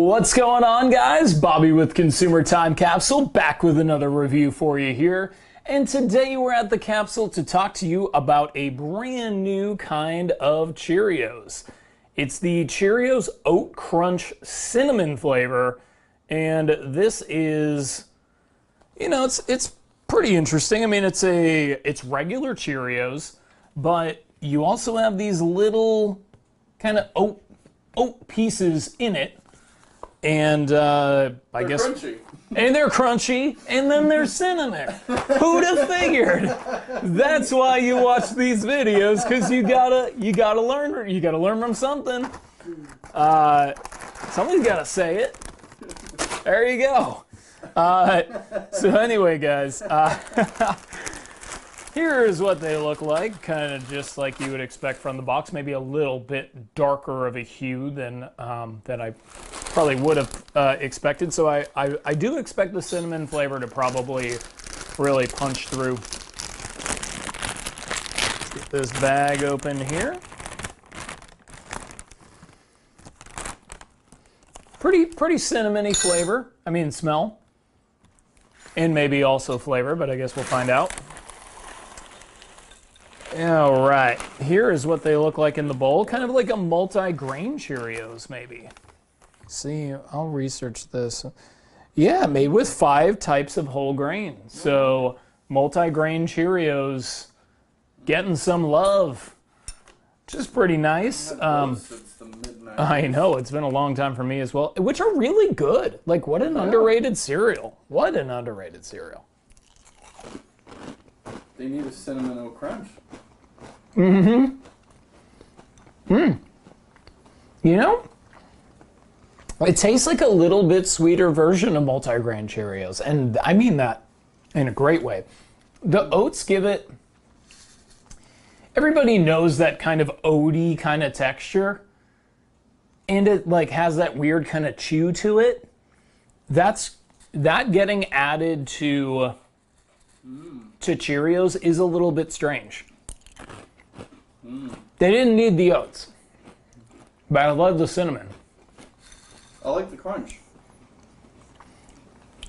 What's going on, guys? Bobby with Consumer Time Capsule, back with another review for you here. And today we're at the Capsule to talk to you about a brand new kind of Cheerios. It's the Cheerios Oat Crunch cinnamon flavor, and this is, you know, it's pretty interesting. I mean, it's regular Cheerios, but you also have these little kind of oat pieces in it. And I guess crunchy. And they're crunchy, and then they're cinnamon. Who'd have figured? That's why you watch these videos, because you gotta learn from something. Somebody's gotta say it. There you go. So anyway, guys, here's what they look like, kind of just like you would expect from the box. Maybe a little bit darker of a hue than I probably would have expected. So I do expect the cinnamon flavor to probably really punch through. Let's get this bag open here. Pretty cinnamony flavor. I mean, smell. And maybe also flavor, but I guess we'll find out. All right, here is what they look like in the bowl. Kind of like a multi-grain Cheerios, maybe. See, I'll research this. Yeah, made with 5 types of whole grain. So, multi-grain Cheerios getting some love, which is pretty nice. I know, it's been a long time for me as well, which are really good. Like, what an underrated cereal. What an underrated cereal. They need a Cinnamon Oat Crunch. You know, it tastes like a little bit sweeter version of multi-grain Cheerios, and I mean that in a great way. The oats give it, everybody knows that kind of oaty kind of texture, and it like has that weird kind of chew to it. That getting added to Cheerios is a little bit strange. They didn't need the oats, but I love the cinnamon. I like the crunch.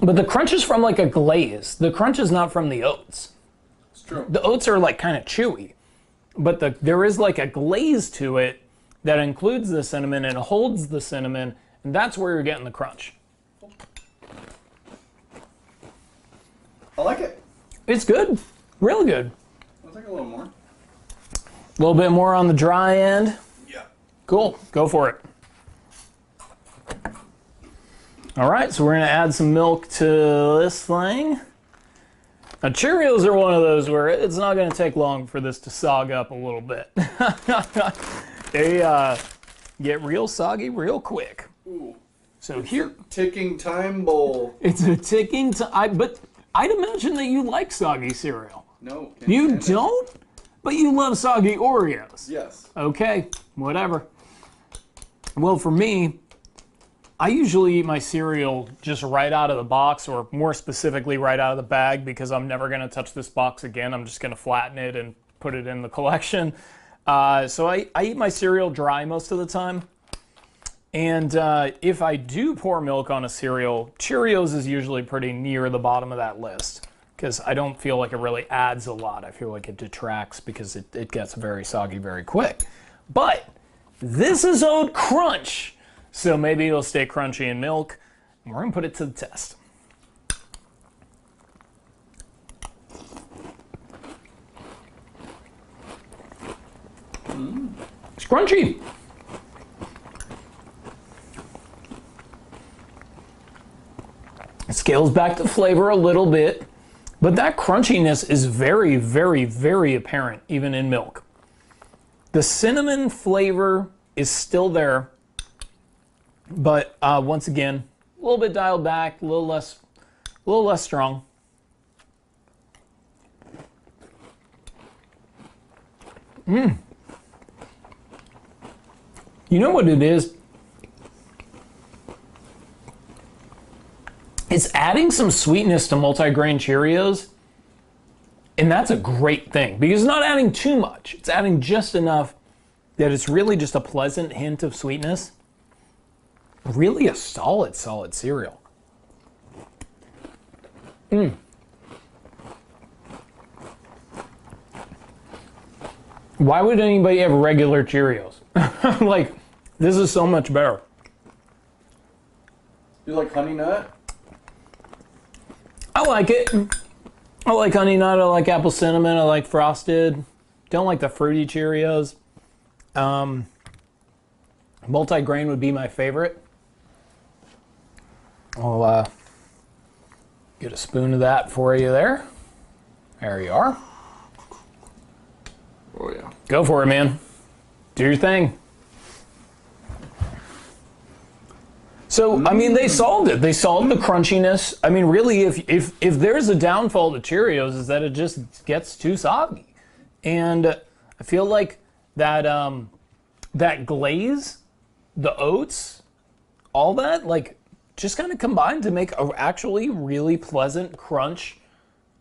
But the crunch is from like a glaze. The crunch is not from the oats. It's true. The oats are like kind of chewy, but there is like a glaze to it that includes the cinnamon and holds the cinnamon, and that's where you're getting the crunch. I like it. It's good, real good. I'll take a little more. A little bit more on the dry end. Yeah. Cool, go for it. All right, so we're gonna add some milk to this thing. Now Cheerios are one of those where it's not gonna take long for this to sog up a little bit. They get real soggy real quick. Ooh. So it's here, a ticking time bowl. It's a ticking time, but I'd imagine that you like soggy cereal. No. You don't? But you love soggy Oreos. Yes. Okay, whatever. Well, for me, I usually eat my cereal just right out of the box, or more specifically right out of the bag, because I'm never going to touch this box again. I'm just going to flatten it and put it in the collection. So I eat my cereal dry most of the time. And if I do pour milk on a cereal, Cheerios is usually pretty near the bottom of that list, because I don't feel like it really adds a lot. I feel like it detracts because it gets very soggy very quick. But this is Oat Crunch, so maybe it'll stay crunchy in milk. And we're gonna put it to the test. It's crunchy. It scales back the flavor a little bit, but that crunchiness is very, very, very apparent even in milk. The cinnamon flavor is still there, but once again, a little bit dialed back, a little less strong. You know what it is? It's adding some sweetness to multi-grain Cheerios, and that's a great thing because it's not adding too much. It's adding just enough that it's really just a pleasant hint of sweetness. Really a solid cereal. Why would anybody have regular Cheerios? Like, this is so much better. You like Honey Nut? I like it. I like Honey Nut, I like Apple Cinnamon, I like Frosted. Don't like the fruity Cheerios. Multi-grain would be my favorite. I'll get a spoon of that for you there. There you are. Oh yeah. Go for it, man. Do your thing. So, I mean, they solved it. They solved the crunchiness. I mean, really, if there's a downfall to Cheerios, is that it just gets too soggy. And I feel like that that glaze, the oats, all that, like, just kind of combined to make a actually really pleasant crunch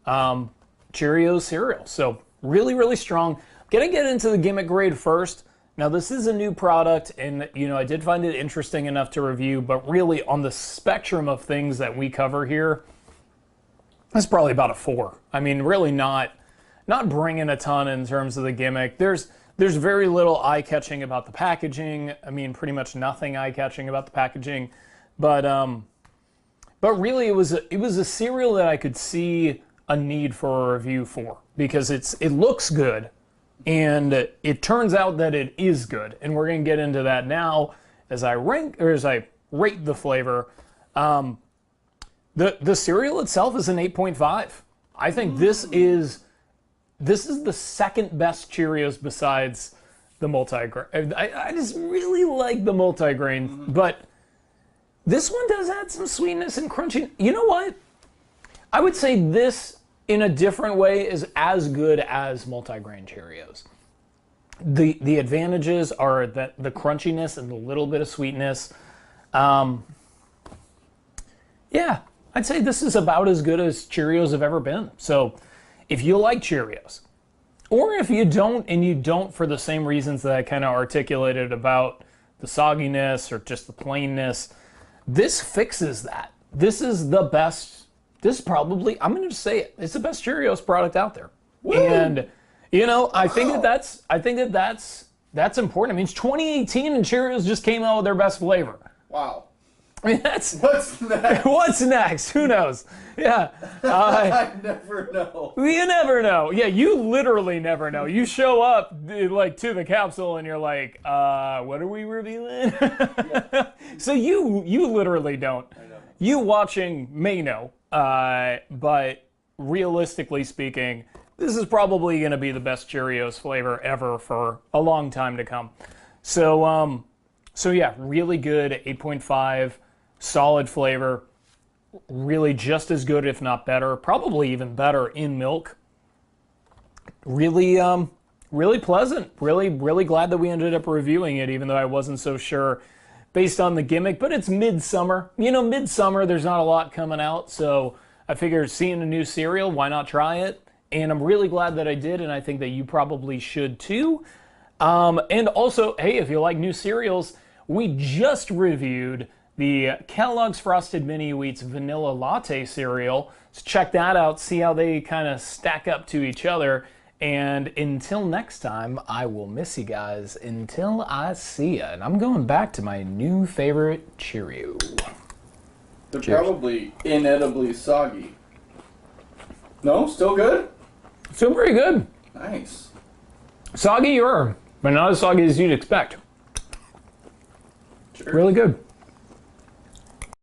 Cheerios cereal. So, really, really strong. Gonna get into the gimmick grade first. Now, this is a new product, and you know, I did find it interesting enough to review, but really on the spectrum of things that we cover here, that's probably about a 4. I mean, really not bringing a ton in terms of the gimmick. There's very little eye-catching about the packaging. I mean, pretty much nothing eye-catching about the packaging, but really it was a cereal that I could see a need for a review for, because it looks good. And it turns out that it is good, and we're going to get into that now as I rate the flavor. The cereal itself is an 8.5. I think this is the second best Cheerios besides the multi-grain. I just really like the multi-grain, but this one does add some sweetness and crunchy. You know what? I would say this, in a different way, is as good as multi-grain Cheerios. The advantages are that the crunchiness and the little bit of sweetness. Yeah, I'd say this is about as good as Cheerios have ever been. So if you like Cheerios, or if you don't, and you don't for the same reasons that I kind of articulated about the sogginess or just the plainness, this fixes that. This is the best. This probably, I'm going to just say it, it's the best Cheerios product out there. Woo! And, you know, I think that's important. I mean, it's 2018 and Cheerios just came out with their best flavor. Wow. I mean, that's... What's next? What's next? Who knows? Yeah. I never know. You never know. Yeah, you literally never know. You show up, like, to the capsule and you're like, what are we reviewing? Yeah. So you literally don't. I know. You watching may know. But realistically speaking, this is probably going to be the best Cheerios flavor ever for a long time to come. So yeah, really good, 8.5, solid flavor, really just as good, if not better, probably even better in milk. Really, really pleasant. Really glad that we ended up reviewing it, even though I wasn't so sure based on the gimmick, but it's midsummer. You know, midsummer, there's not a lot coming out, so I figured seeing a new cereal, why not try it? And I'm really glad that I did, and I think that you probably should too. And also, hey, if you like new cereals, we just reviewed the Kellogg's Frosted Mini Wheats Vanilla Latte cereal. So check that out, see how they kind of stack up to each other. And until next time, I will miss you guys until I see ya. And I'm going back to my new favorite Cheerio. They're Cheers. probably inedibly soggy. No? Still good? Still pretty good. Nice. Soggy, but not as soggy as you'd expect. Cheers. Really good.